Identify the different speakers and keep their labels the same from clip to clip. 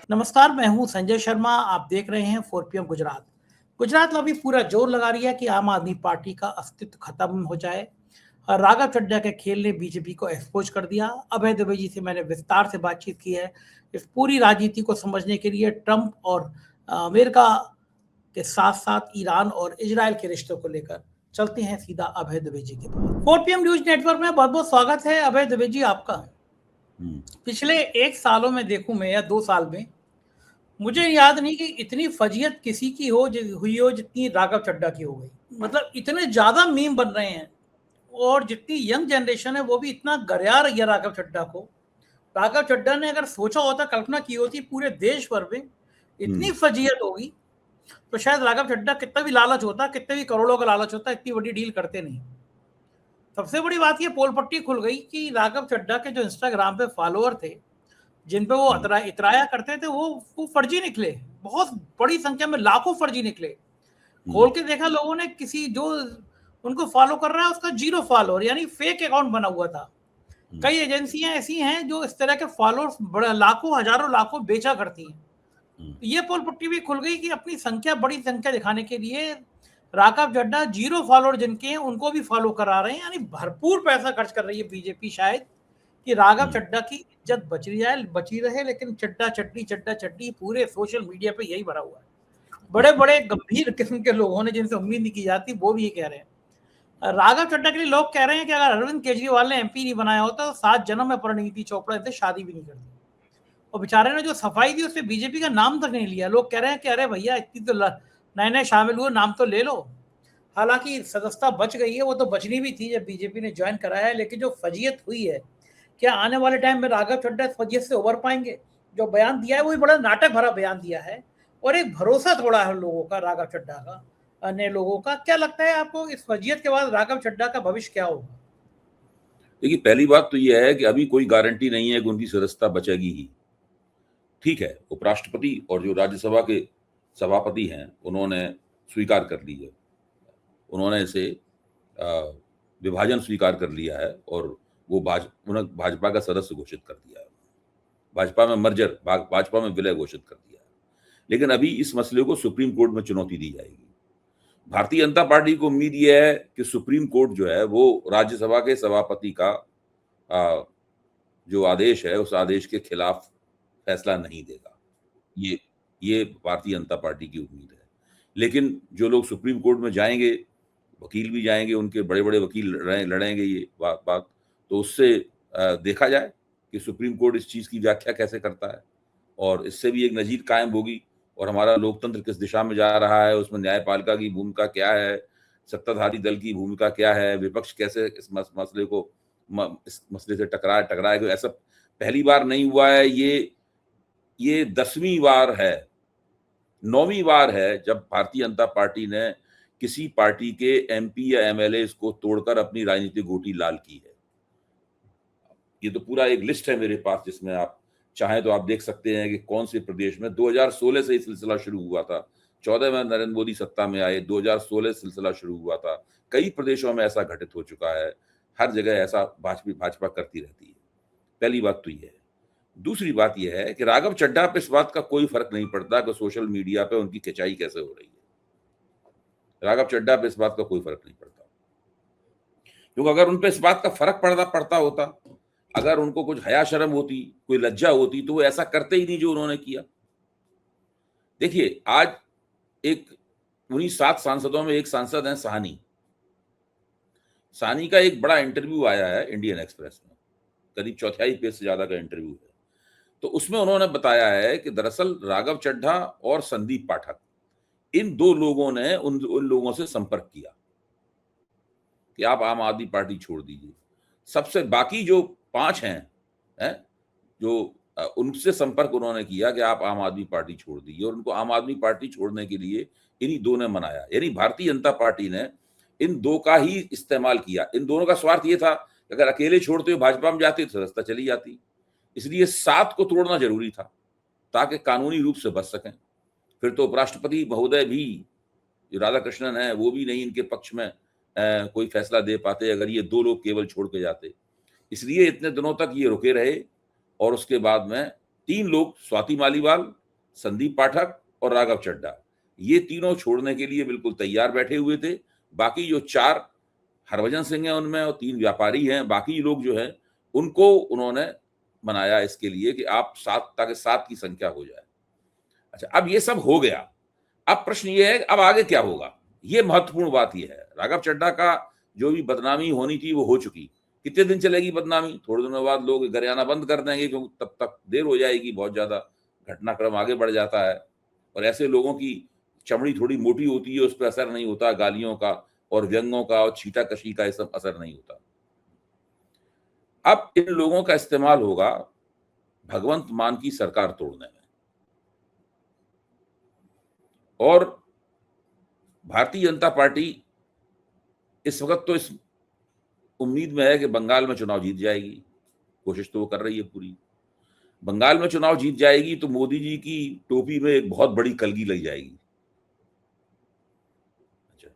Speaker 1: नमस्कार, मैं हूं संजय शर्मा। आप देख रहे हैं 4 PM गुजरात। गुजरात में अभी पूरा जोर लगा रही है कि आम आदमी पार्टी का अस्तित्व खत्म हो जाए। और राघव चड्ढा के खेल ने बीजेपी को एक्सपोज कर दिया। अभय दुबे जी से मैंने विस्तार से बातचीत की है इस पूरी राजनीति को समझने के लिए, ट्रंप और अमेरिका के साथ साथ ईरान और इजराइल के रिश्तों को लेकर। चलते हैं सीधा अभय दुबे जी के पास। 4 PM न्यूज नेटवर्क में बहुत बहुत स्वागत है अभय दुबे जी आपका। पिछले 1 सालों में देखूं मैं या 2 साल में, मुझे याद नहीं कि इतनी फजीयत किसी की हुई हो जितनी राघव चड्ढा की हो गई। मतलब इतने ज्यादा मीम बन रहे हैं और जितनी यंग जनरेशन है वो भी इतना गरिया रही है राघव चड्ढा को। राघव चड्ढा ने अगर सोचा होता, कल्पना की होती पूरे देश भर में इतनी फजीयत होगी, तो शायद राघव चड्ढा कितना भी लालच होता, कितने भी करोड़ों का लालच होता, इतनी बड़ी डील करते नहीं। सबसे बड़ी बात ये पोल पट्टी खुल गई कि राघव चड्ढा के जो इंस्टाग्राम पे फॉलोअर थे, जिन पे वो इतराया करते थे, वो फर्जी निकले। बहुत बड़ी संख्या में लाखों फर्जी निकले। खोल के देखा लोगों ने, किसी जो उनको फॉलो कर रहा है उसका 0 फॉलोअर, यानी फेक अकाउंट बना हुआ था। कई एजेंसियां ऐसी हैं जो इस तरह के फॉलोअर्स लाखों हजारों लाखों बेचा करती हैं। ये पोल पट्टी भी खुल गई कि अपनी संख्या, बड़ी संख्या दिखाने के लिए राघव चड्ढा 0 फॉलोअर जिनके हैं उनको भी फॉलो करा रहे हैं। यानी भरपूर पैसा खर्च कर रही है बीजेपी शायद कि राघव चड्ढा की इज्जत बची रहे। लेकिन चड्ढा चड्डी पूरे सोशल मीडिया पे यही भरा हुआ है। बड़े बड़े गंभीर किस्म के लोगों ने, जिनसे उम्मीद नहीं की जाती, वो भी ये कह रहे हैं। राघव चड्ढा के लिए लोग कह रहे हैं कि अगर अरविंद केजरीवाल ने MP नहीं बनाया होता तो 7 जन्म में परिणीति चोपड़ा इनसे शादी भी नहीं करती। और बेचारे ने जो सफाई दी उससे बीजेपी का नाम तक नहीं लिया। लोग कह रहे हैं कि अरे भैया, इतनी तो नए नए शामिल हुए, नाम तो ले लो। हालांकि सदस्यता बच गई है, वो तो बचनी भी थी जब बीजेपी ने ज्वाइन कराया है। लेकिन जो फजीयत हुई है, क्या आने वाले टाइम में राघव चड्ढा इस फजीयत से उबर पाएंगे? जो बयान दिया है वो भी बड़ा नाटक भरा बयान दिया है और एक भरोसा थोड़ा है लोगों का, राघव चड्ढा का, अन्य लोगों का। क्या लगता है आपको, इस फजीयत के बाद राघव चड्ढा का भविष्य क्या होगा?
Speaker 2: देखिए, पहली बात तो यह है कि अभी कोई गारंटी नहीं है कि उनकी सदस्यता बचेगी ही। ठीक है, उपराष्ट्रपति और जो राज्यसभा के सभापति हैं उन्होंने स्वीकार कर ली है, उन्होंने इसे विभाजन स्वीकार कर लिया है और वो उन्होंने भाजपा का सदस्य घोषित कर दिया है, भाजपा में मर्जर, भाजपा में विलय घोषित कर दिया है। लेकिन अभी इस मसले को सुप्रीम कोर्ट में चुनौती दी जाएगी। भारतीय जनता पार्टी को उम्मीद यह है कि सुप्रीम कोर्ट जो है वो राज्यसभा के सभापति का जो आदेश है उस आदेश के खिलाफ फैसला नहीं देगा। ये भारतीय जनता पार्टी की उम्मीद है। लेकिन जो लोग सुप्रीम कोर्ट में जाएंगे, वकील भी जाएंगे, उनके बड़े बड़े वकील लड़ेंगे ये बात, तो उससे देखा जाए कि सुप्रीम कोर्ट इस चीज की व्याख्या कैसे करता है और इससे भी एक नजीर कायम होगी और हमारा लोकतंत्र किस दिशा में जा रहा है, उसमें न्यायपालिका की भूमिका क्या है, सत्ताधारी दल की भूमिका क्या है, विपक्ष कैसे इस मसले से टकराएगा। ऐसा पहली बार नहीं हुआ है, ये 10वीं बार है, 9वीं बार है जब भारतीय जनता पार्टी ने किसी पार्टी के MP या MLA को तोड़कर अपनी राजनीतिक गोटी लाल की है। ये तो पूरा एक लिस्ट है मेरे पास, जिसमें आप चाहें तो आप देख सकते हैं कि कौन से प्रदेश में 2016 से ये सिलसिला शुरू हुआ था। 14 में नरेंद्र मोदी सत्ता में आए, 2016 सिलसिला शुरू हुआ था। कई प्रदेशों में ऐसा घटित हो चुका है, हर जगह ऐसा भाजपा करती रहती है। पहली बात तो ये है। दूसरी बात यह है कि राघव चड्ढा पे इस बात का कोई फर्क नहीं पड़ता कि सोशल मीडिया पे उनकी खिंचाई कैसे हो रही है। राघव चड्ढा पे इस बात का कोई फर्क नहीं पड़ता, क्योंकि अगर उन पे इस बात का फर्क पड़ता होता, अगर उनको कुछ हया शर्म होती, कोई लज्जा होती, तो वो ऐसा करते ही नहीं जो उन्होंने किया। देखिए, आज उन्हीं 7 सांसदों में एक सांसद हैं साहनी का एक बड़ा इंटरव्यू आया है इंडियन एक्सप्रेस में, करीब 4 पेज से ज्यादा का इंटरव्यू है। तो उसमें उन्होंने बताया है कि दरअसल राघव चड्ढा और संदीप पाठक, इन 2 लोगों ने उन लोगों से संपर्क किया कि आप आम आदमी पार्टी छोड़ दीजिए। सबसे बाकी जो 5 हैं जो उनसे संपर्क उन्होंने किया कि आप आम आदमी पार्टी छोड़ दीजिए, और उनको आम आदमी पार्टी छोड़ने के लिए इन्हीं 2 ने मनाया। यानी भारतीय जनता पार्टी ने इन 2 का ही इस्तेमाल किया। इन दोनों का स्वार्थ ये था कि अगर अकेले छोड़ते हुए भाजपा में जाते तो सदस्यता चली जाती, इसलिए 7 को तोड़ना जरूरी था ताकि कानूनी रूप से बच सकें। फिर तो उपराष्ट्रपति महोदय भी, जो राधाकृष्णन है, वो भी नहीं इनके पक्ष में कोई फैसला दे पाते अगर ये 2 लोग केवल छोड़ के जाते। इसलिए इतने दिनों तक ये रुके रहे और उसके बाद में तीन लोग, स्वाति मालीवाल, संदीप पाठक और राघव चड्ढा, ये तीनों छोड़ने के लिए बिल्कुल तैयार बैठे हुए थे। बाकी जो 4 हरभजन सिंह हैं उनमें और 3 व्यापारी हैं, बाकी लोग जो हैं उनको उन्होंने बनाया इसके लिए कि आप 7, ताकि 7 की संख्या हो जाए। अच्छा, अब ये सब हो गया। अब प्रश्न ये है अब आगे क्या होगा? ये महत्वपूर्ण बात ये है। राघव चड्ढा का जो भी बदनामी होनी थी वो हो चुकी। कितने दिन चलेगी बदनामी? थोड़े दिनों बाद लोग घर आना बंद कर देंगे, क्योंकि तब तक देर हो जाएगी, बहुत ज्यादा घटनाक्रम आगे बढ़ जाता है। और ऐसे लोगों की चमड़ी थोड़ी मोटी होती है, उस पर असर नहीं होता, गालियों का और व्यंग्यों का और छीटाकशी का ये सब असर नहीं होता। अब इन लोगों का इस्तेमाल होगा भगवंत मान की सरकार तोड़ने में। और भारतीय जनता पार्टी इस वक्त तो इस उम्मीद में है कि बंगाल में चुनाव जीत जाएगी, कोशिश तो वो कर रही है पूरी। बंगाल में चुनाव जीत जाएगी तो मोदी जी की टोपी में एक बहुत बड़ी कलगी लग जाएगी। अच्छा,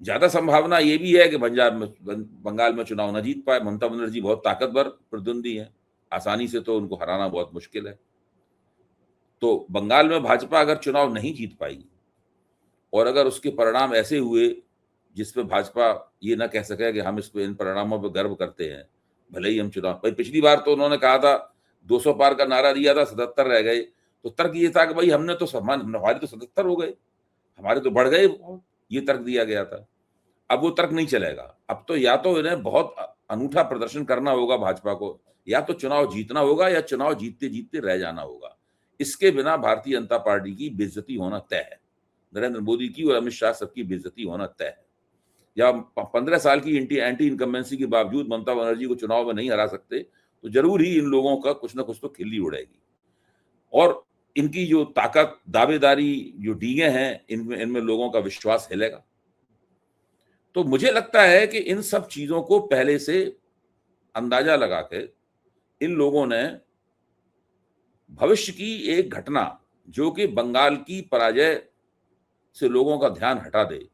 Speaker 2: ज्यादा संभावना ये भी है कि बंगाल में चुनाव न जीत पाए। ममता बनर्जी बहुत ताकतवर प्रतिद्वंदी है, आसानी से तो उनको हराना बहुत मुश्किल है। तो बंगाल में भाजपा अगर चुनाव नहीं जीत पाई और अगर उसके परिणाम ऐसे हुए जिसपे भाजपा ये ना कह सके कि हम इस पे इन परिणामों पर गर्व करते हैं, भले ही हम चुनाव, भाई पिछली बार तो उन्होंने कहा था 200 पार का नारा दिया था, 77 रह गए, तो तर्क ये था कि भाई हमने तो हमारे तो 77 हो गए, हमारे तो बढ़ गए, ये तर्क दिया गया था। अब वो तर्क नहीं चलेगा। अब तो या तो इन्हें बहुत अनूठा प्रदर्शन करना होगा भाजपा को, या तो चुनाव जीतना होगा या चुनाव जीतते जीतते रह जाना होगा। इसके बिना भारतीय जनता पार्टी की बेइज्जती होना तय है। नरेंद्र मोदी की और अमित शाह सबकी बेइज्जती होना तय है। या 15 साल की एंटी इनकम्बेंसी के बावजूद ममता बनर्जी को चुनाव में नहीं हरा सकते, तो जरूर ही इन लोगों का कुछ ना कुछ तो खिल्ली उड़ेगी। और इनकी जो ताकत, दावेदारी, जो डींगे हैं, इनमें लोगों का विश्वास हिलेगा। तो मुझे लगता है कि इन सब चीजों को पहले से अंदाजा लगा के इन लोगों ने भविष्य की एक घटना जो कि बंगाल की पराजय से लोगों का ध्यान हटा दे,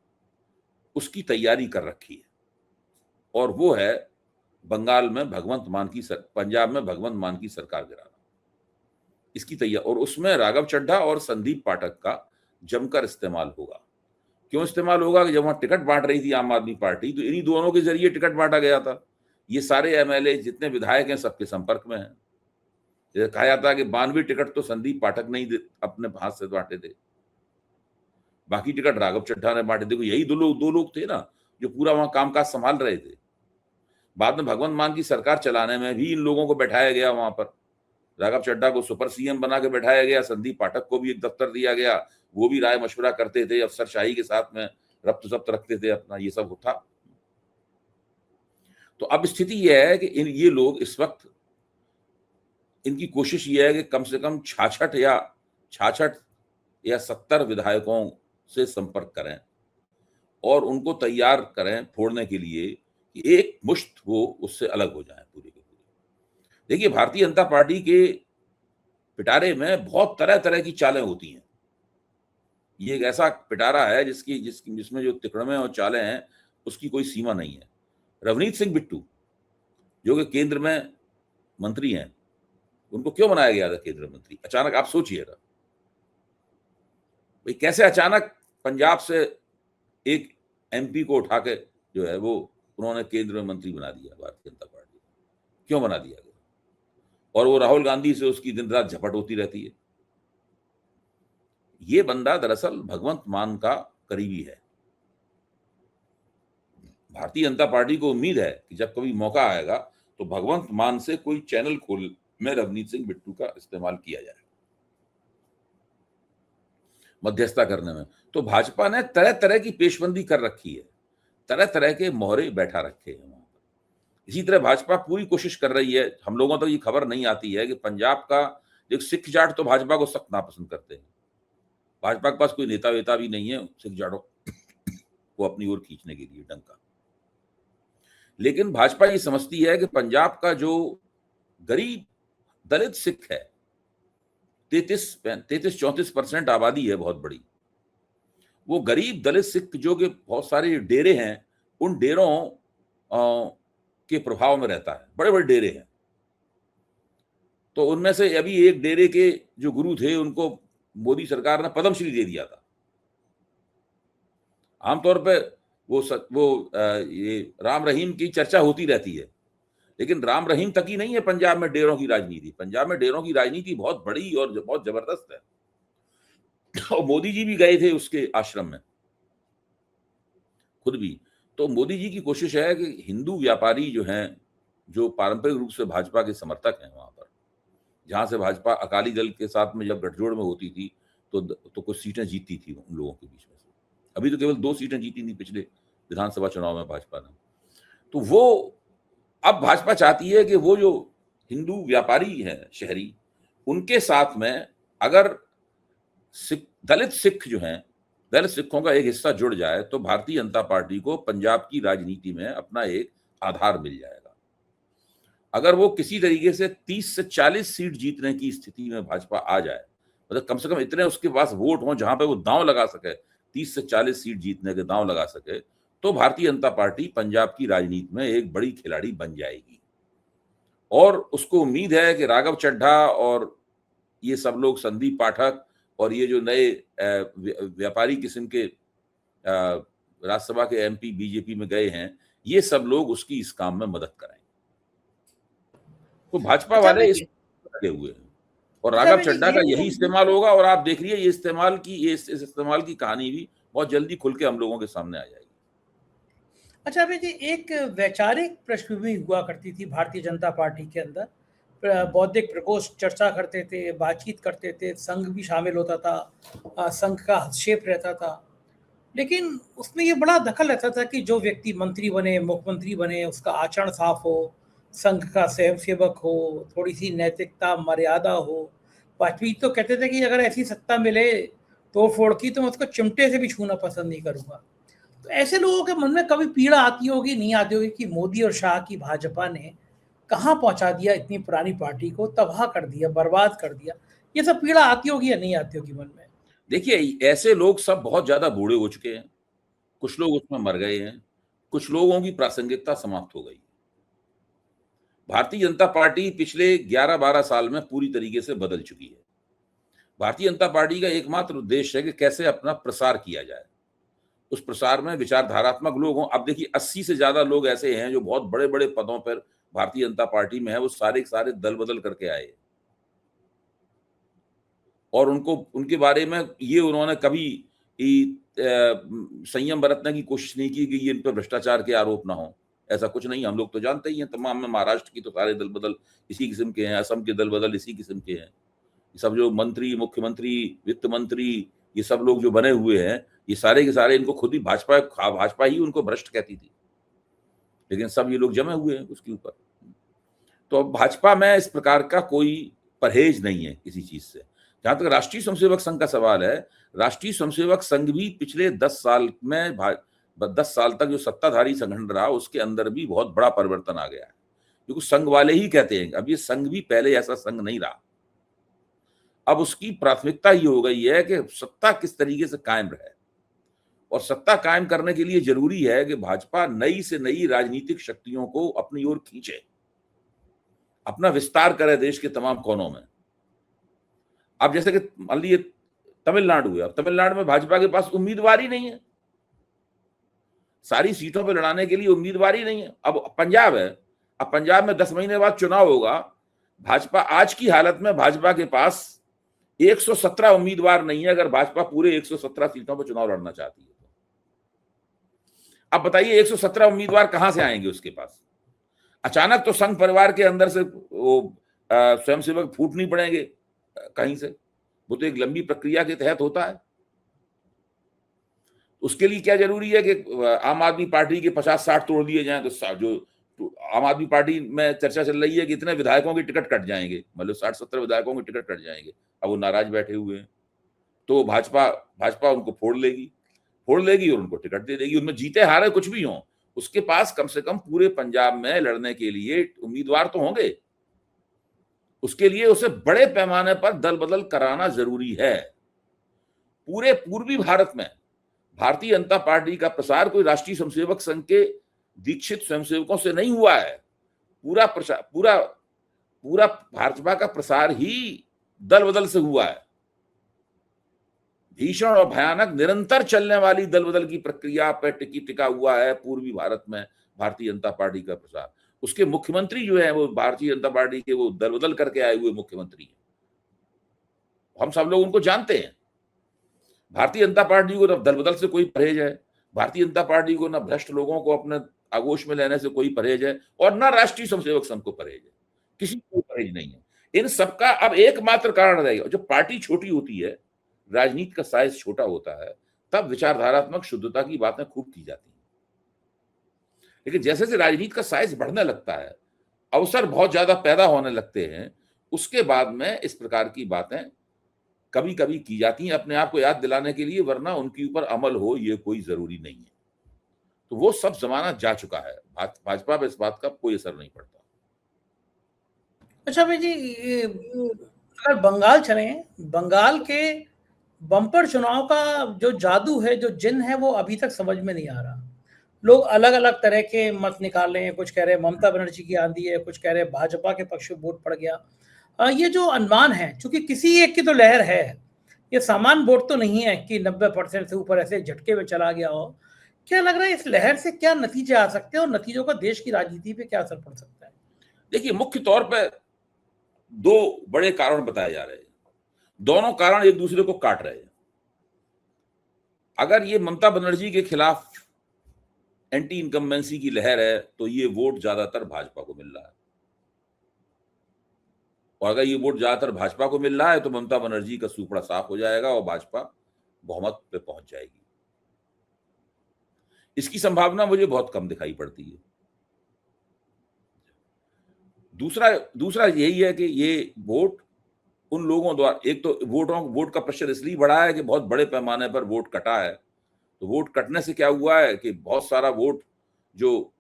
Speaker 2: उसकी तैयारी कर रखी है। और वो है पंजाब में भगवंत मान की सरकार गिराना। इसकी तैयारी, और उसमें राघव चड्ढा और संदीप पाठक का जमकर इस्तेमाल होगा। क्यों इस्तेमाल होगा? कि जब वहां टिकट बांट रही थी आम आदमी पार्टी, तो इन्हीं दोनों के जरिए टिकट बांटा गया था। ये सारे एमएलए जितने विधायक हैं सबके संपर्क में हैं। जैसे कहा जाता है कि 92 टिकट तो संदीप पाठक ने ही अपने हाथ से बांटे थे, बाकी टिकट राघव चड्ढा ने बांटे। देखो, यही दो लोग थे ना जो पूरा वहां कामकाज संभाल रहे थे। बाद में भगवंत मान की सरकार चलाने में भी इन लोगों को बैठाया गया वहां पर। राघव चड्ढा को सुपर सीएम बना के बैठाया गया, संदीप पाठक को भी एक दफ्तर दिया गया, वो भी राय मशवरा करते थे, अफसरशाही के साथ में रब्त जब्त रखते थे अपना, ये सब था। तो अब स्थिति यह है कि ये लोग इस वक्त, इनकी कोशिश ये है कि कम से कम 66 या 70 विधायकों से संपर्क करें और उनको तैयार करें फोड़ने के लिए कि एक मुश्त वो उससे अलग हो जाए पूरे के पूरे। देखिए, भारतीय जनता पार्टी के पिटारे में बहुत तरह तरह की चालें होती हैं। ये एक ऐसा पिटारा है जिसमें जो तिकड़में और चालें हैं उसकी कोई सीमा नहीं है। रवनीत सिंह बिट्टू जो कि केंद्र में मंत्री हैं, उनको क्यों बनाया गया था केंद्रीय मंत्री? अचानक आप सोचिएगा भाई, कैसे अचानक पंजाब से एक एमपी को उठा के जो है वो उन्होंने केंद्र में मंत्री बना दिया भारतीय जनता पार्टी? क्यों बना दिया गया? और वो राहुल गांधी से उसकी दिन रात झपट होती रहती है। ये बंदा दरअसल भगवंत मान का करीबी है। भारतीय जनता पार्टी को उम्मीद है कि जब कभी मौका आएगा तो भगवंत मान से कोई चैनल खोल में रवनीत सिंह बिट्टू का इस्तेमाल किया जाए मध्यस्थता करने में। तो भाजपा ने तरह तरह की पेशबंदी कर रखी है, तरह तरह के मोहरे बैठा रखे हैं वहां पर। इसी तरह भाजपा पूरी कोशिश कर रही है, हम लोगों तक ये खबर नहीं आती है कि पंजाब का एक सिख जाट तो भाजपा को सख्त नापसंद करते हैं। भाजपा के पास कोई नेता वेता भी नहीं है सिख जाटों को अपनी ओर खींचने के लिए डंका। लेकिन भाजपा ये समझती है कि पंजाब का जो गरीब दलित सिख है, 33-34% आबादी है बहुत बड़ी, वो गरीब दलित सिख जो कि बहुत सारे डेरे हैं, उन डेरों के प्रभाव में रहता है। बड़े बड़े डेरे हैं तो उनमें से अभी एक डेरे के जो गुरु थे उनको मोदी सरकार ने पद्मश्री दे दिया था। आमतौर पे ये राम रहीम की चर्चा होती रहती है, लेकिन राम रहीम तक ही नहीं है पंजाब में डेरों की राजनीति। पंजाब में डेरों की राजनीति बहुत बड़ी और बहुत जबरदस्त है। और मोदी जी भी गए थे उसके आश्रम में खुद भी। तो मोदी जी की कोशिश है कि हिंदू व्यापारी जो हैं, जो पारंपरिक रूप से भाजपा के समर्थक हैं, वहां पर जहां से भाजपा अकाली दल के साथ में जब गठजोड़ में होती थी तो कुछ सीटें जीतती थी उन लोगों के बीच में से। अभी तो केवल 2 सीटें जीती थी पिछले विधानसभा चुनाव में भाजपा ने। तो वो अब भाजपा चाहती है कि वो जो हिंदू व्यापारी हैं शहरी, उनके साथ में अगर दलित सिख जो हैं, दलित सिखों का एक हिस्सा जुड़ जाए तो भारतीय जनता पार्टी को पंजाब की राजनीति में अपना एक आधार मिल जाएगा। अगर वो किसी तरीके से 30 से 40 सीट जीतने की स्थिति में भाजपा आ जाए, मतलब कम से कम इतने उसके पास वोट हों जहां पे वो दांव लगा सके, 30 से 40 सीट जीतने के दांव लगा सके, तो भारतीय जनता पार्टी पंजाब की राजनीति में एक बड़ी खिलाड़ी बन जाएगी। और उसको उम्मीद है कि राघव चड्ढा और ये सब लोग, संदीप पाठक और ये जो नए व्यापारी किस्म के राज्यसभा के एमपी बीजेपी में गए हैं, ये सब लोग उसकी इस काम में मदद करेंगे। तो भाजपा वाले इस लगे हुए हैं और राघव चड्ढा का यही इस्तेमाल होगा। और आप देख रही है इस इस्तेमाल की कहानी भी बहुत जल्दी खुल के हम लोगों के सामने आ जाएगी।
Speaker 1: अच्छा अभी जी, एक वैचारिक पृष्ठभूमि हुआ करती थी भारतीय जनता पार्टी के अंदर। बौद्धिक प्रकोष्ठ चर्चा करते थे, बातचीत करते थे, संघ भी शामिल होता था, संघ का हस्तक्षेप रहता था, लेकिन उसमें ये बड़ा दखल रहता था कि जो व्यक्ति मंत्री बने, मुख्यमंत्री बने, उसका आचरण साफ हो, संघ का स्वयंसेवक हो, थोड़ी सी नैतिकता मर्यादा हो। वाजपेयी तो कहते थे कि अगर ऐसी सत्ता मिले तोड़ फोड़ की तो मैं उसको चिमटे से भी छूना पसंद नहीं करूंगा। तो ऐसे लोगों के मन में कभी पीड़ा आती होगी, नहीं आती होगी कि मोदी और शाह की भाजपा ने कहाँ पहुंचा दिया, इतनी पुरानी पार्टी को तबाह कर दिया, बर्बाद कर दिया। ये सब पीड़ा आती होगी या नहीं आती होगी मन में?
Speaker 2: देखिए, ऐसे लोग सब बहुत ज्यादा बूढ़े हो चुके हैं, कुछ लोग उसमें मर गए हैं, कुछ लोगों की प्रासंगिकता समाप्त हो गई। भारतीय जनता पार्टी पिछले 11-12 साल में पूरी तरीके से बदल चुकी है। भारतीय जनता पार्टी का एकमात्र उद्देश्य है कि कैसे अपना प्रसार किया जाए। उस प्रसार में विचारधारात्मक लोग हों। अब देखिए 80 से ज्यादा लोग ऐसे हैं जो बहुत बड़े बड़े पदों पर भारतीय जनता पार्टी में है, वो सारे के सारे दल बदल करके आए और उनको उनके बारे में ये उन्होंने कभी संयम बरतने की कोशिश नहीं की कि ये इन पर भ्रष्टाचार के आरोप ना हो। ऐसा कुछ नहीं, हम लोग तो जानते ही हैं तमाम में, महाराष्ट्र की तो सारे दल बदल इसी किस्म के हैं, असम के दल बदल इसी किस्म के हैं। सब जो मंत्री, मुख्यमंत्री, वित्त मंत्री, ये सब लोग जो बने हुए हैं, ये सारे के सारे, इनको खुद ही भाजपा ही उनको भ्रष्ट कहती थी, लेकिन सब ये लोग जमे हुए हैं उसके ऊपर। तो भाजपा में इस प्रकार का कोई परहेज नहीं है किसी चीज से। जहां तक राष्ट्रीय स्वयंसेवक संघ का सवाल है, राष्ट्रीय स्वयंसेवक संघ भी पिछले 10 साल में 10 साल तक जो सत्ताधारी संगठन रहा, उसके अंदर भी बहुत बड़ा परिवर्तन आ गया है, क्योंकि संघ वाले ही कहते हैं। अब ये संघ भी पहले ऐसा संघ नहीं रहा। अब उसकी प्राथमिकता ये हो गई है कि सत्ता किस तरीके से कायम रहे, और सत्ता कायम करने के लिए जरूरी है कि भाजपा नई से नई राजनीतिक शक्तियों को अपनी ओर खींचे, अपना विस्तार करे देश के तमाम कोनों में। अब जैसे कि मान लीजिए तमिलनाडु है, अब तमिलनाडु में भाजपा के पास उम्मीदवार ही नहीं है, सारी सीटों पर लड़ाने के लिए उम्मीदवार ही नहीं है। अब पंजाब है, अब पंजाब में 10 महीने बाद चुनाव होगा। भाजपा आज की हालत में भाजपा के पास 117 उम्मीदवार नहीं है, अगर भाजपा पूरे 117 सीटों पर चुनाव लड़ना चाहती है तो। अब बताइए 117 उम्मीदवार कहां से आएंगे उसके पास? अचानक तो संघ परिवार के अंदर से वो स्वयंसेवक फूट नहीं पड़ेंगे कहीं से, वो तो एक लंबी प्रक्रिया के तहत होता है। उसके लिए क्या जरूरी है कि आम आदमी पार्टी के 50-60 तोड़ दिए जाएं, तो जो आम आदमी पार्टी में चर्चा चल रही है कि इतने विधायकों के टिकट कट जाएंगे, मतलब 60-70 विधायकों के टिकट कट जाएंगे। अब वो नाराज बैठे हुए हैं, तो भाजपा उनको फोड़ लेगी और उनको टिकट दे देगी। उनमें जीते हारे कुछ भी हों, उसके पास कम से कम पूरे पंजाब में लड़ने के लिए उम्मीदवार तो होंगे। उसके लिए उसे बड़े पैमाने पर दल बदल कराना जरूरी है। पूरे पूर्वी भारत में भारतीय जनता पार्टी का प्रसार कोई राष्ट्रीय स्वयंसेवक संघ के दीक्षित स्वयंसेवकों से नहीं हुआ है। पूरा पूरा भाजपा का प्रसार ही दल बदल से हुआ है। भीषण और भयानक निरंतर चलने वाली दल बदल की प्रक्रिया पर टिका हुआ है पूर्वी भारत में भारतीय जनता पार्टी का प्रसार। उसके मुख्यमंत्री जो है वो भारतीय जनता पार्टी के वो दल बदल करके आए हुए मुख्यमंत्री हैं, हम सब लोग उनको जानते हैं। भारतीय जनता पार्टी को न दल बदल से कोई परहेज है, भारतीय जनता पार्टी को न भ्रष्ट लोगों को अपने आगोश में लेने से कोई परहेज है, और न राष्ट्रीय स्वयंसेवक संघ को परहेज है, किसी को परहेज नहीं है। इन सबका अब एकमात्र कारण रहेगा, जब पार्टी छोटी होती है, राजनीति का साइज छोटा होता है, तब विचारधारात्मक शुद्धता की बातें खूब की जाती हैं। लेकिन जैसे जैसे राजनीति का साइज बढ़ने लगता है, अवसर बहुत ज्यादा पैदा होने लगते हैं, उसके बाद में इस प्रकार की बातें कभी कभी की जाती हैं अपने आप को याद दिलाने के लिए, वरना उनके ऊपर अमल हो ये कोई जरूरी नहीं है। तो वो सब जमाना जा चुका है, भाजपा पे इस बात का कोई असर नहीं पड़ता।
Speaker 1: अच्छा भाई जी, अगर बंगाल चलें, बंगाल के बम्पर चुनाव का जो जादू है, जो जिन है, वो अभी तक समझ में नहीं आ रहा। लोग अलग अलग तरह के मत निकाल रहे हैं, कुछ कह रहे हैं ममता बनर्जी की आंधी है, कुछ कह रहे हैं भाजपा के पक्ष में वोट पड़ गया। ये जो अनुमान है, चूंकि किसी एक की तो लहर है, ये सामान्य वोट तो नहीं है कि 90% से ऊपर ऐसे झटके में चला गया हो। क्या लग रहा है इस लहर से क्या नतीजे आ सकते हैं और नतीजों का देश की राजनीति पे क्या असर पड़ सकता है?
Speaker 2: देखिए, मुख्य तौर पर दो बड़े कारण बताए जा रहे हैं, दोनों कारण एक दूसरे को काट रहे हैं। अगर ये ममता बनर्जी के खिलाफ एंटी इनकम्बेंसी की लहर है तो ये वोट ज्यादातर भाजपा को मिल रहा है, और अगर ये वोट ज्यादातर भाजपा को मिल रहा है तो ममता बनर्जी का सूपड़ा साफ हो जाएगा और भाजपा बहुमत पे पहुंच जाएगी। इसकी संभावना मुझे बहुत कम दिखाई पड़ती है। दूसरा यही है कि ये वोट उन लोगों द्वारा, एक तो वोट का प्रेशर इसलिए बढ़ा है कि बहुत बड़े पैमाने पर वोट कटा है। तो वोट कटने से क्या हुआ है कि बहुत सारा वोट, जो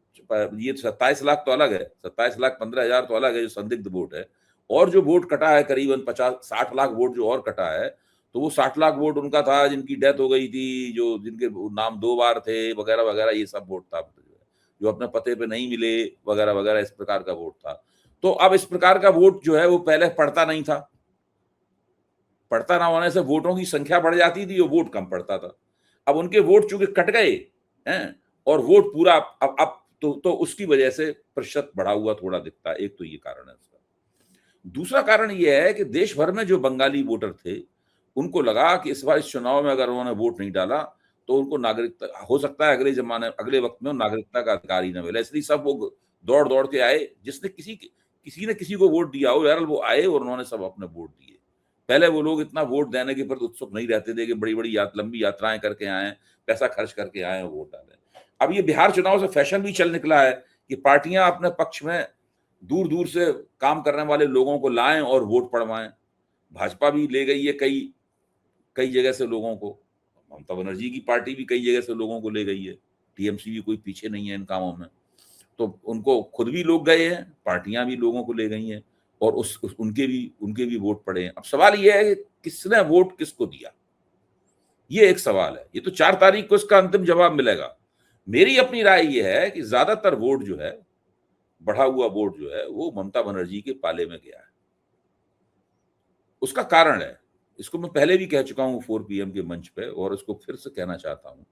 Speaker 2: ये 27 लाख तो अलग है, 27,15,000 तो अलग है जो संदिग्ध वोट है, और जो वोट कटा है करीबन 50-60 लाख वोट जो और कटा है, तो वो 60 लाख वोट उनका था जिनकी डेथ हो गई थी, जो जिनके नाम 2 बार थे वगैरह वगैरह, ये सब वोट था जो अपने पते पे नहीं मिले वगैरह वगैरह, इस प्रकार का वोट था। तो अब इस प्रकार का वोट जो है वो पहले पड़ता नहीं था, पड़ता ना होने से वोटों की संख्या बढ़ जाती थी और वोट कम पड़ता था। अब उनके वोट चूंकि कट गए हैं और वोट पूरा अब तो उसकी वजह से प्रतिशत बढ़ा हुआ थोड़ा दिखता है। एक तो ये कारण है उसका। दूसरा कारण ये है कि देश भर में जो बंगाली वोटर थे उनको लगा कि इस बार इस चुनाव में अगर उन्होंने वोट नहीं डाला तो उनको नागरिकता, हो सकता है अगले वक्त में नागरिकता का अधिकार ही न मिले, इसलिए सब वो दौड़ दौड़ के आए। जिसने किसी ने किसी को वोट दिया हो यार, वो आए और उन्होंने सब अपने वोट दिए। पहले वो लोग इतना वोट देने के प्रति उत्सुक नहीं रहते थे कि बड़ी बड़ी लंबी यात्राएं करके आए, पैसा खर्च करके आए और वोट डालें। अब ये बिहार चुनाव से फैशन भी चल निकला है कि पार्टियां अपने पक्ष में दूर दूर से काम करने वाले लोगों को लाएं और वोट पड़वाएं। भाजपा भी ले गई है कई जगह से लोगों को, ममता बनर्जी की पार्टी भी कई जगह से लोगों को ले गई है, टीएमसी भी कोई पीछे नहीं है इन कामों में। तो उनको खुद भी लोग गए हैं, पार्टियां भी लोगों को ले गई हैं, और उनके भी वोट पड़े हैं। अब सवाल यह है कि किसने वोट किसको दिया, ये एक सवाल है। ये तो 4 तारीख को इसका अंतिम जवाब मिलेगा। मेरी अपनी राय यह है कि ज्यादातर वोट जो है, बढ़ा हुआ वोट जो है, वो ममता बनर्जी के पाले में गया है। उसका कारण है, इसको मैं पहले भी कह चुका हूं 4 PM के मंच पे, और इसको फिर से कहना चाहता हूं।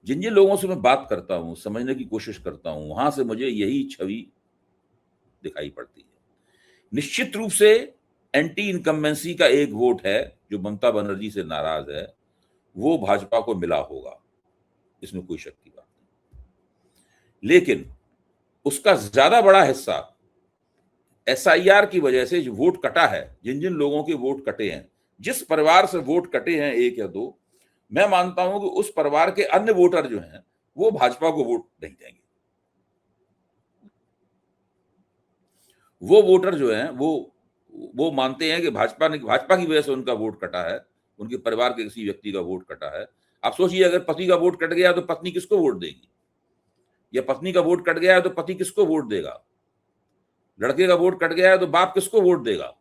Speaker 2: जिन जिन लोगों से मैं बात करता हूं, समझने की कोशिश करता हूं, वहां से मुझे यही छवि दिखाई पड़ती है। निश्चित रूप से एंटी इनकम्बेंसी का एक वोट है जो ममता बनर्जी से नाराज है, वो भाजपा को मिला होगा, इसमें कोई शक की बात नहीं। लेकिन उसका ज्यादा बड़ा हिस्सा SIR की वजह से जो वोट कटा है, जिन जिन लोगों के वोट कटे हैं, जिस परिवार से वोट कटे हैं 1 या 2, मैं मानता हूं कि उस परिवार के अन्य वोटर जो हैं वो भाजपा को वोट नहीं देंगे। वो वोटर जो हैं वो मानते हैं कि भाजपा की वजह से उनका वोट कटा है, उनके परिवार के किसी व्यक्ति का वोट कटा है। आप सोचिए, अगर पति का वोट कट गया तो पत्नी किसको वोट देगी, या पत्नी का वोट कट गया है तो पति किसको वोट देगा, लड़के का वोट कट गया है तो बाप किसको वोट देगा।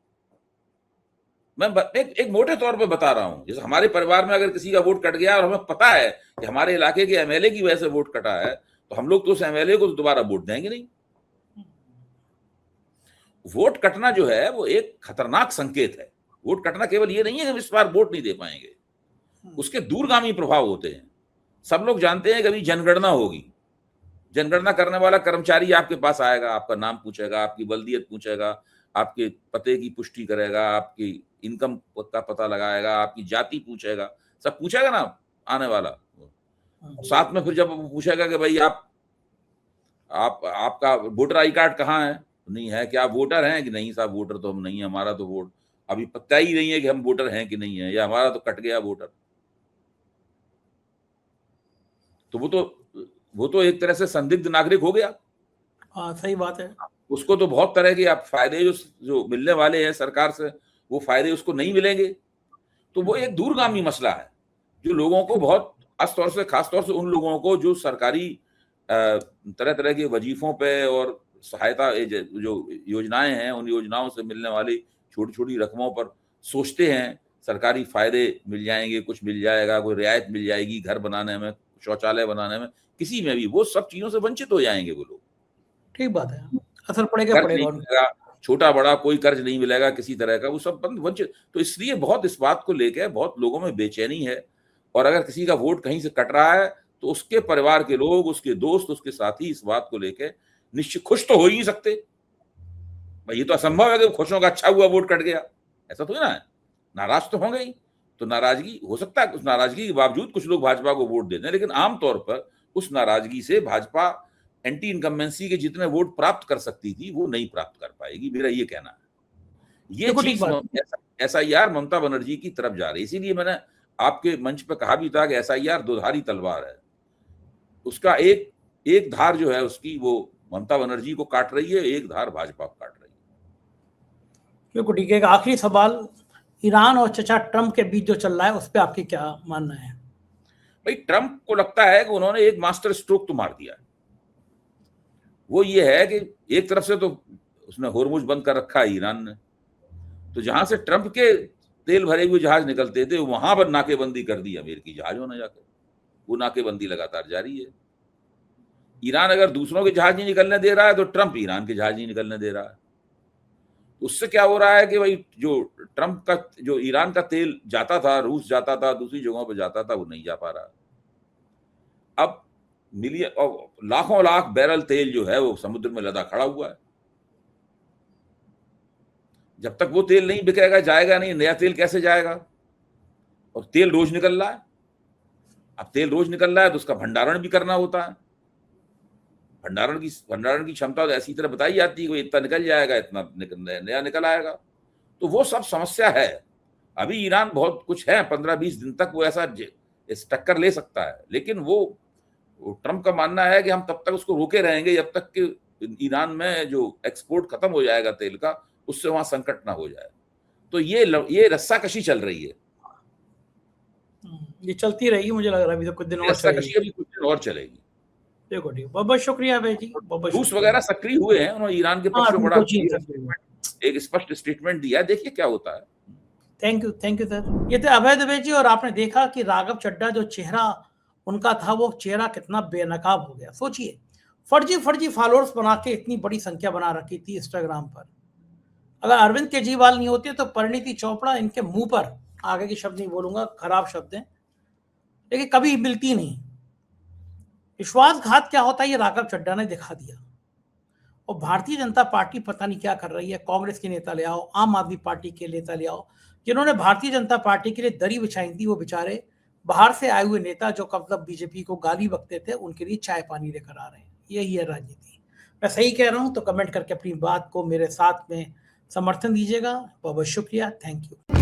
Speaker 2: मैं एक मोटे तौर पे बता रहा हूं, जैसे हमारे परिवार में अगर किसी का वोट कट गया और हमें पता है कि हमारे इलाके के MLA की वजह से वोट कटा है, तो हम लोग तो उस MLA को दोबारा वोट देंगे नहीं। वोट कटना जो है वो एक खतरनाक संकेत है। वोट कटना केवल ये नहीं है कि हम इस बार वोट नहीं दे पाएंगे, उसके दूरगामी प्रभाव होते हैं। सब लोग जानते हैं कि अभी जनगणना होगी, जनगणना करने वाला कर्मचारी आपके पास आएगा, आपका नाम पूछेगा, आपकी बल्दियत पूछेगा, आपके पते की पुष्टि करेगा, आपकी इनकम का पता लगाएगा, आपकी जाति पूछेगा, सब पूछेगा ना आने वाला। साथ में फिर जब वो पूछेगा कि भाई आपका वोटर आई कार्ड कहाँ है, नहीं है, क्या आप वोटर हैं कि नहीं साहब, वोटर तो हम नहीं है, हमारा तो वोट अभी पता ही नहीं है कि हम वोटर हैं कि नहीं है, या हमारा तो कट गया वोटर। तो वो तो एक तरह से संदिग्ध नागरिक हो गया।
Speaker 1: हाँ, सही बात है।
Speaker 2: उसको तो बहुत तरह के आप फायदे जो मिलने वाले हैं सरकार से, वो फायदे उसको नहीं मिलेंगे। तो वो एक दूरगामी मसला है जो लोगों को बहुत खास तौर से उन लोगों को जो सरकारी तरह तरह के वजीफों पे और सहायता जो योजनाएं हैं, उन योजनाओं से मिलने वाली छोटी छोटी रकमों पर सोचते हैं सरकारी फायदे मिल जाएंगे, कुछ मिल जाएगा, कोई रियायत मिल जाएगी घर बनाने में, शौचालय बनाने में, किसी में भी, वो सब चीजों से वंचित हो जाएंगे वो लोग।
Speaker 1: ठीक बात है, असर पड़ेगा
Speaker 2: कर्ज
Speaker 1: पड़ेगा
Speaker 2: नहीं
Speaker 1: उनको।
Speaker 2: मिलेगा, छोटा बड़ा कोई कर्ज नहीं मिलेगा किसी तरह का, वो सब वंचित। तो इसलिए बहुत इस बात को लेकर बहुत लोगों में बेचैनी है। और अगर किसी का वोट कहीं से कट रहा है तो उसके परिवार के लोग, उसके दोस्त, उसके साथी इस बात को लेकर निश्चित खुश तो हो ही नहीं सकते। भाई ये तो असंभव है कि खुश होगा अच्छा हुआ वोट कट गया, ऐसा तो ना है, नाराज तो होंगे ही। तो नाराजगी हो सकता है, उस नाराजगी के बावजूद कुछ लोग भाजपा को वोट देते हैं, लेकिन आमतौर पर उस नाराजगी से भाजपा एंटी इनकम्बेंसी के जितने वोट प्राप्त कर सकती थी वो नहीं प्राप्त कर पाएगी, मेरा ये कहना है। ये चीज एसआईआर ममता बनर्जी की तरफ जा रही है। इसीलिए मैंने आपके मंच पर कहा भी था कि एसआईआर दोधारी तलवार है। उसका एक धार जो है उसकी वो ममता बनर्जी को काट रही है, एक धार भाजपा को काट रही है।
Speaker 1: बिल्कुल ठीक है। आखिरी सवाल, ईरान और चचा ट्रंप के बीच जो चल रहा है उस पर आपकी क्या मानना है?
Speaker 2: भाई ट्रंप को लगता है कि उन्होंने एक मास्टर स्ट्रोक तो मार दिया है। वो ये है कि एक तरफ से तो उसने होर्मुज बंद कर रखा है ईरान ने, तो जहां से ट्रंप के तेल भरे हुए जहाज निकलते थे वहां पर नाकेबंदी कर दी अमेरिकी जहाजों ने जाकर। वो नाकेबंदी लगातार जारी है। ईरान अगर दूसरों के जहाज नहीं निकलने दे रहा है तो ट्रंप ईरान के जहाज नहीं निकलने दे रहा है। उससे क्या हो रहा है कि भाई जो ट्रंप का जो ईरान का तेल जाता था, रूस जाता था, दूसरी जगहों पर जाता था, वो नहीं जा पा रहा। अब मिलियन और लाखों लाख बैरल तेल जो है वो समुद्र में लदा खड़ा हुआ है। जब तक वो तेल नहीं बिकेगा, जाएगा नहीं, नया तेल कैसे जाएगा? और तेल रोज निकल रहा है। अब तेल रोज निकल रहा है तो उसका भंडारण भी करना होता है। भंडारण की क्षमता तो ऐसी तरह बताई जाती है कि इतना निकल जाएगा, इतना नया निकल आएगा। तो वो सब समस्या है। अभी ईरान बहुत कुछ है, 15-20 दिन तक वो ऐसा टक्कर ले सकता है, लेकिन वो ट्रंप का मानना है कि हम तब तक उसको रोके रहेंगे जब तक कि ईरान में जो एक्सपोर्ट खत्म हो जाएगा तेल का, उससे वहां संकट ना हो जाए। तो ये रस्साकशी चल रही है।
Speaker 1: ये चलती रहेगी, मुझे लग रहा है अभी तो कुछ दिन और
Speaker 2: रस्साकशी अभी कुछ दिन और चलेगी।
Speaker 1: देखो ठीक, बहुत बहुत शुक्रिया भाई जी, बहुत
Speaker 2: रूस वगैरह सक्रिय हुए हैं, उन्होंने ईरान के पक्ष में बड़ा एक स्पष्ट स्टेटमेंट दिया। देखिए क्या होता है।
Speaker 1: Thank you sir. ये थे अभय दुबे जी, और आपने देखा कि राघव चड्ढा जो चेहरा उनका था वो चेहरा कितना बेनकाब हो गया। सोचिए, फर्जी फॉलोअर्स बना के इतनी बड़ी संख्या बना रखी थी इंस्टाग्राम पर। अगर अरविंद केजरीवाल नहीं होते तो परिणीति चोपड़ा इनके मुंह पर, आगे के शब्द नहीं बोलूंगा, खराब शब्द हैं, लेकिन कभी मिलती नहीं। विश्वासघात क्या होता है ये राघव चड्ढा ने दिखा दिया। और भारतीय जनता पार्टी पता नहीं क्या कर रही है। कांग्रेस के नेता ले आओ, आम आदमी पार्टी के नेता ले आओ, जिन्होंने भारतीय जनता पार्टी के लिए दरी बिछाई थी, वो बेचारे बाहर से आए हुए नेता जो कब बीजेपी को गाली बकते थे, उनके लिए चाय पानी लेकर आ रहे हैं। यही है राजनीति। मैं सही कह रहा हूं तो कमेंट करके अपनी बात को मेरे साथ में समर्थन दीजिएगा। बहुत बहुत शुक्रिया, थैंक यू।